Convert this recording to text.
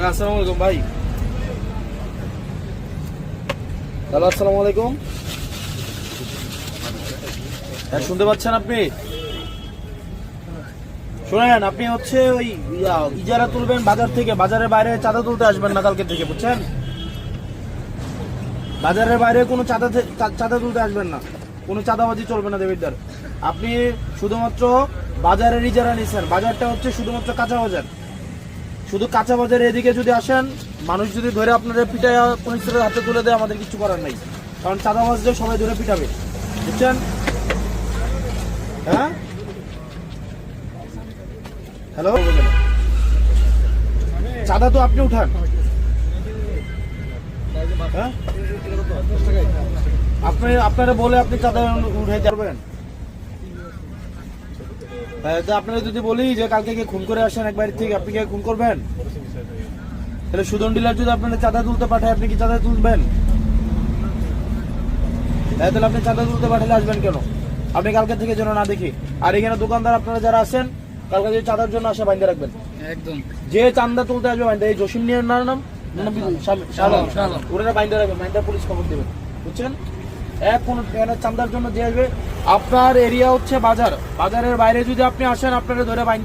কাকা আসসালামু আলাইকুম ভাই। হ্যালো আসসালামু আলাইকুম। হ্যাঁ শুনতে পাচ্ছেন আপনি? শোনেন, আপনি হচ্ছে ওই ইজারা তুলবেন বাজার থেকে, বাজারের বাইরে চাঁদা তুলতে আসবেন না কালকে থেকে, বুঝছেন? বাজারের বাইরে কোনো চাঁদা তুলতে আসবেন না, কোনো চাঁদাবাজি চলবে না দেবিদ্দার। আপনি শুধুমাত্র বাজারের ইজারা নিছেন, বাজারটা হচ্ছে শুধুমাত্র কাঁচা বাজার। শুধু কাঁচা বাজারে এদিকে যদি আসেন, মানুষ যদি ধরে আপনাদের পিটায় পুলিশের হাতে তুলে দেয়, আমাদের কিছু করার নাই, কারণ চাঁদাবাজদের সবাই ধরে পিটাবে, বুঝছেন? হ্যাঁ হ্যালো, চাঁদা তো আপনি উঠান। হ্যাঁ আপনারা বলে আপনি চাঁদা উঠাইতে পারবেন? আপনারা যদি বলি যে কালকে গিয়ে খুন করে আসেন এক বাড়ি থেকে, আপনি কি খুন করবেন? তাহলে সুদন ডিলার যদি আপনারা চাঁদা তুলতে পাঠায়, আপনি কি চাঁদা তুলবেন? তাহলে আপনি চাঁদা তুলতে পাঠালে আসবেন কেন? আপনি কালকে থেকে যেন না দেখি। আর এখানে দোকানদার আপনারা যারা আছেন, কালকে যদি চাঁদার জন্য আসে বাইন্দা রাখবেন একদম। যে চাঁদা তুলতে আসবে বাইন্দা, এই জসিম নিয়ে নাম ওরা বাইন্দা রাখবেন, বাইন্দা পুলিশ খবর দেবেন, বুঝছেন? কোন চাঁদার জন্য যে আসবে, আপনার এরিয়া হচ্ছে বাজার, বাজারের বাইরে যদি আপনি আসেন, আপনারা ধরে বাইন্দা